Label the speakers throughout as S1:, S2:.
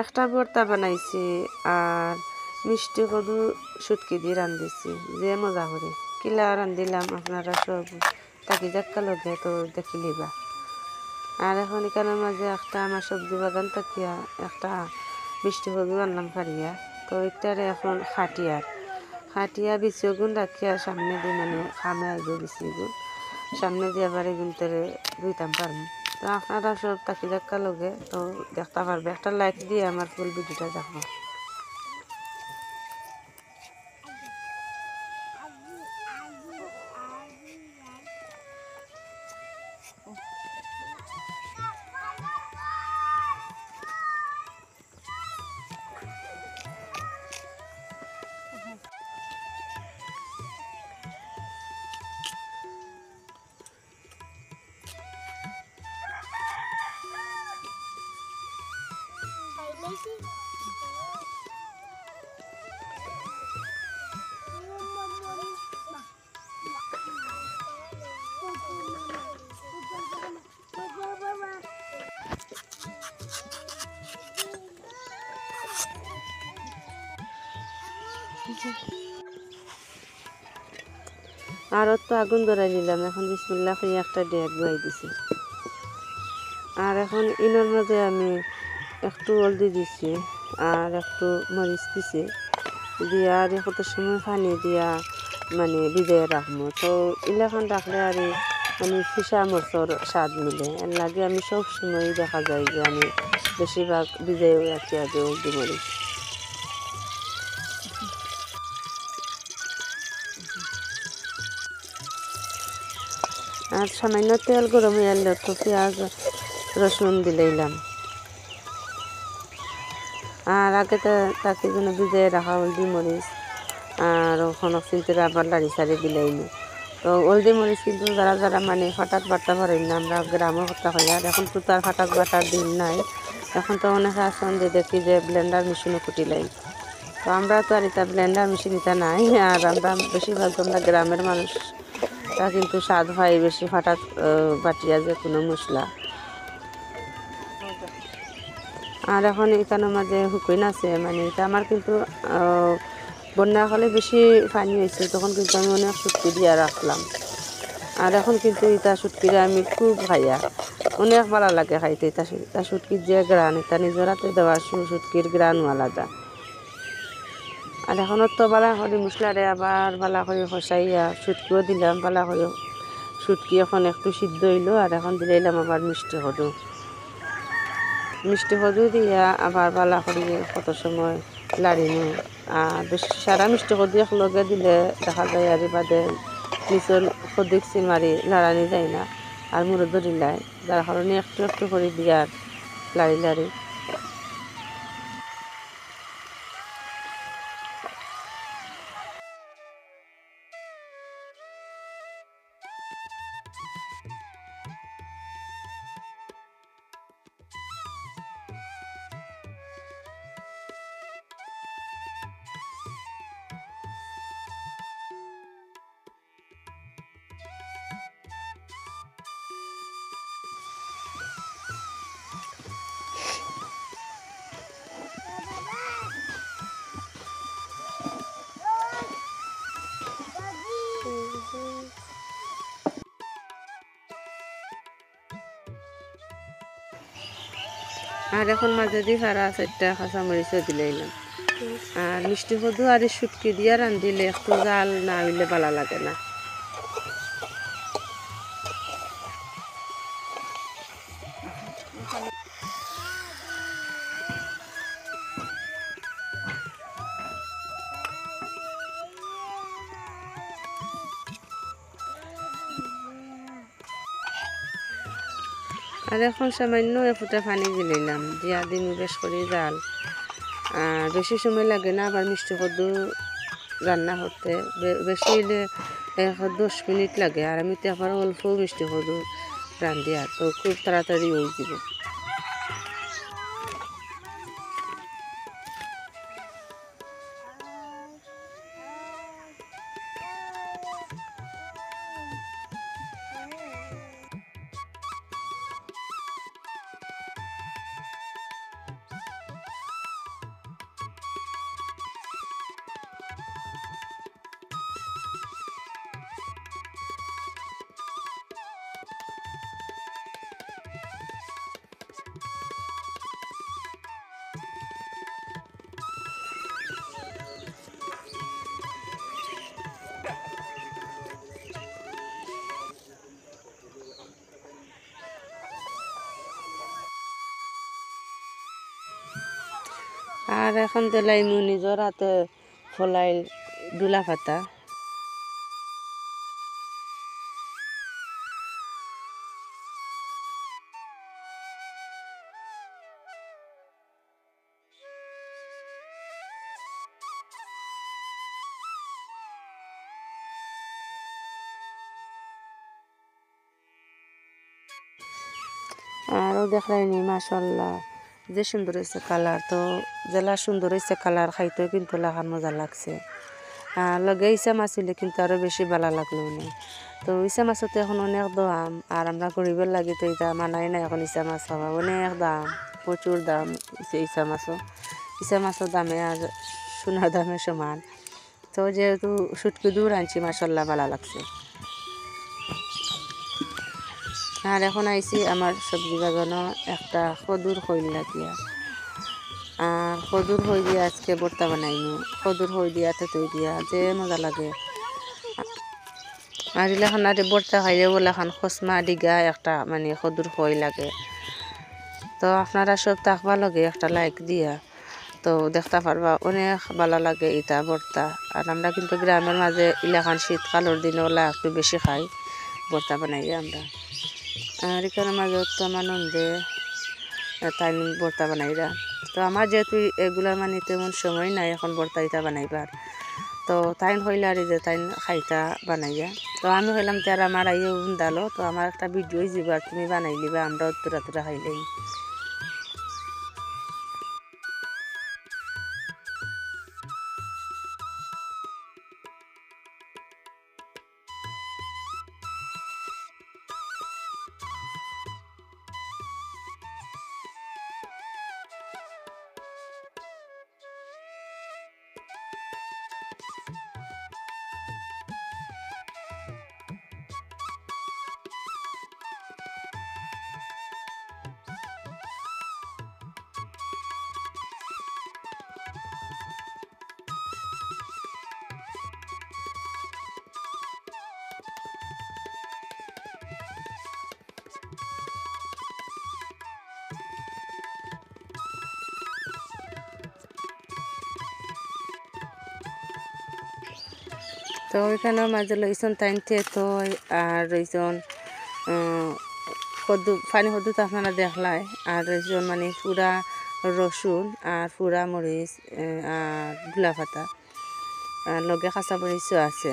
S1: একটা ভর্তা বানাইছি আর মিষ্টি কদু শুটকি দিয়ে রান্ধিছি, যে মজা করে কিলা রান্ধিলাম আপনারা সব তাকি যাক্কা লগে তো দেখি লিবা। আর এখন এখানের মাঝে একটা আমার সবজি বাগান থাকিয়া একটা মিষ্টি কদু আনলাম পারিয়া, তো এটারে এখন খাটিয়া বিচি গুণ রাখিয়া সামনে দিয়ে মানে খামে আইব বিচি গুণ সামনে দিয়ে আবার এগুন তেরে দুইতাম পারবো। তো আপনারা সব তাকি যাক্কা লগে তো দেখতে পারবে, একটা লাইক দিয়ে আমার ফুল ভিডিওটা দেখবো। আর তো আগুন ধরাই নিলাম, এখন বিসমিল্লাহ করে একটা ডেক বয়াই দিছি। আর এখন ইনোর মাঝে আমি একটু হলদি দিছি আর একটু মরিচ দিছি দিয়া আর কত সময় পানি দিয়া মানে ভিজাই রাখবো। তো ইলাখান রাখলে আর মানে ফিসা মরচর স্বাদ মিলে, এর লাগে আমি সব সময় দেখা যায় যে আমি বেশিরভাগ ভিজাই রাখি আগে হলদি মরিচ। আর সামান্য তেল গরম হয়ে এলে তো পেঁয়াজ রসুন দিলাম। আর আগে তাকে যেন ভিজিয়ে রাখা হলদি মরিচ আর ওখানে চিনতে আবার লাড়ি সারি দিলাইনি। তো হলদি মরিচ কিন্তু যারা যারা মানে ফাটাত বাটা পারেন না, আমরা গ্রামের কথা হয়। আর এখন তো তার ফাটাত বাটার দিন নাই, এখন তো অনেকে আসন যে দেখি যে ব্লেন্ডার মেশিনও কুটিলাই। তো আমরা তো আর এটা ব্লেন্ডার মেশিন এটা নাই, আর আমরা বেশিরভাগ আমরা গ্রামের মানুষ তা কিন্তু স্বাদ হয় বেশি ফাটাত বাটিয়া যে কোনো মশলা। আর এখন এখানের মাঝে হুকুইন আছে, মানে এটা আমার কিন্তু বন্যাকালে বেশি পানি হয়েছে, তখন কিন্তু আমি অনেক শুটকি দিয়া রাখলাম। আর এখন কিন্তু এটা শুটকিরে আমি খুব খাইয়া অনেক ভালো লাগে খাইতে। এটা শুটকির যে গ্রান, এটা নিজের হাতে দেওয়া শুটকির গ্রানও আলাদা। আর এখনও তো বালা করে মশলারে আবার বালা করে খসাইয়া শুটকিও দিলাম বালা করে। শুটকি এখন একটু সিদ্ধ হইলো, আর এখন দিলাম আবার মিষ্টি কদু দিয়া আবার বালা করি কত সময় লাড়িনো। আর বেশি সারা মিষ্টি কদু একলগে দিলে দেখা যায় আর বাদে নিচর কদিক মারি লাড়ানি যায় না, আর মুড়ো ধরিলাই, যার কারণে একটু একটু করে দিয়ার লাড়ি। আর এখন মাঝে দিয়ে ফারা 4টা কাঁচামরিচও দিলাম। আর মিষ্টি কদু আর শুটকি দিয়া রান্ধিলে একটু জাল না হইলে ভালো লাগে না। আর এখন সামান্য ফুটা পানি দিলাম, দিয়া দিন বেশ করে জাল। আর বেশি সময় লাগে না আবার মিষ্টি কদু রান্না করতে, বেশি হলে 10 মিনিট লাগে। আর আমি তো আবার অল্প মিষ্টি কদু রান্ধি, আর তো খুব তাড়াতাড়ি হয়ে যাব। আর এখন দিলাইমু নিজের হাতে ফলাই ডুলা পাতা। আরও দেখলাইনি মাশাল্লাহ যে সুন্দর হয়েছে কালার, তো জেলা সুন্দর হয়েছে কালার খাইতেও কিন্তু লাখান মজা লাগছে। লগে ইসা মাছ হইলে কিন্তু আরও বেশি ভালো লাগলো না। তো ইসা মাছতে এখন অনেক দাম, আর আমরা গরিবের লাগে তো এটা মানাই না এখন ইসা মাছ খাওয়া, অনেক দাম, প্রচুর দাম ইসা মাছের দামে আর সোনার দামে সমান। তো যেহেতু শুটকি দূর আনছি মাশাল্লাহ ভালো লাগছে। আর এখন আইছি আমার সবজি বাগানো একটা খদুর হইল লাগিয়া, আর খদুর হই দিয়া আজকে ভর্তা বানাইনি। খদুর হই দিয়া তেঁতুই দিয়া যে মজা লাগে। আর এলাখান আর ভর্তা খাইলে ওলাখান খসমা ডিগা একটা মানে খদুর হই লাগে। তো আপনারা সব থাকবা লগে একটা লাইক দিয়া তো দেখতে পারবা অনেক ভালো লাগে এটা ভর্তা। আর আমরা কিন্তু গ্রামের মাঝে এলাকান শীতকালের দিনে ওলা একটু বেশি খাই ভর্তা বানাই আমরা। আর এখানে মাঝে তো আমার নন্দে তাই ভর্তা বানাইরা। তো আমার যেহেতু এগুলা মানে তেমন সময় নাই এখন ভর্তা ইটা বানাইবার, তো তাইন হইলে আর যে তাইন খাইতা বানাইয়া। তো আমি হইলাম তার আমার আইয়ে উন্দালো, তো আমার একটা ভিডিওই যাবার তুমি বানাই লিবা, আমরা তোরা তোরা খাইলেই। তো ওইখানে মাঝে লইছন তাইনতে তো আর রইছন কদ্দু পানি কদ্দু তো আপনারা দেখলাই, আর রইছন মানে পুরা রসুন আর পুরা মরিচ আর গোলা পাতা আর লগে কাঁচা মরিচও আছে।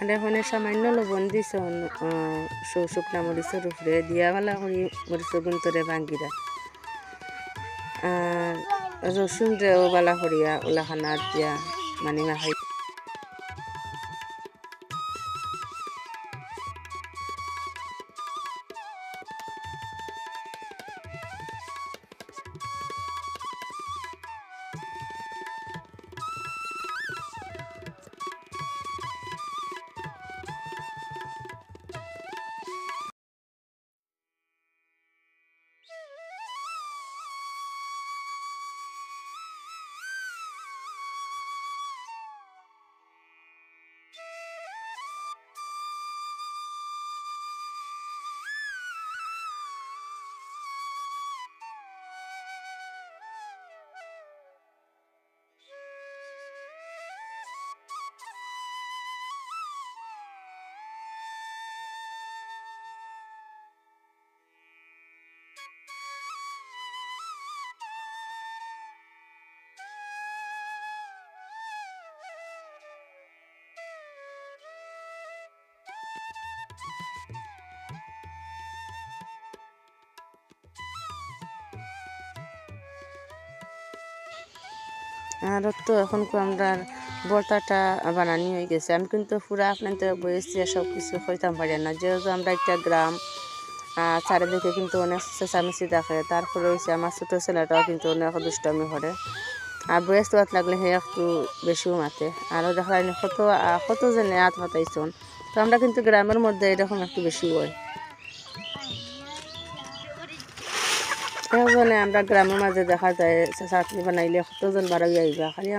S1: আর এখন সামান্য লবণ দিছ শুকনা মরিচের উপরে দিয়া ভালা করি মরিচের গুন্তরে ভাঙ্গিরা, আর রসুন রেও বালা করিয়া ওলাখানার দিয়া মানে মাখাই। আর তো এখন আমরা বর্তাটা বানানি হয়ে গেছে। আমি কিন্তু পুরা আপনাদের বয়েছি সব কিছু হইতাম পারি না, যেহেতু আমরা একটা গ্রাম, চারিদিকে কিন্তু অনেক চেঁচামেচি দেখে। তারপরে হয়েছে আমার ছোটো ছেলেটাও কিন্তু অনেক দুষ্টামি করে, আর বয়স তো লাগলে সে একটু বেশিও মাতে। আরও দেখা যায় কত কত যে নেয়াত হতাইছন। তো আমরা কিন্তু গ্রামের মধ্যে এরকম একটু বেশি হয়। আমরা গ্রামের মাঝে দেখা যায় চাটনি বানাইলে কতজন বারোই আইবা, খালি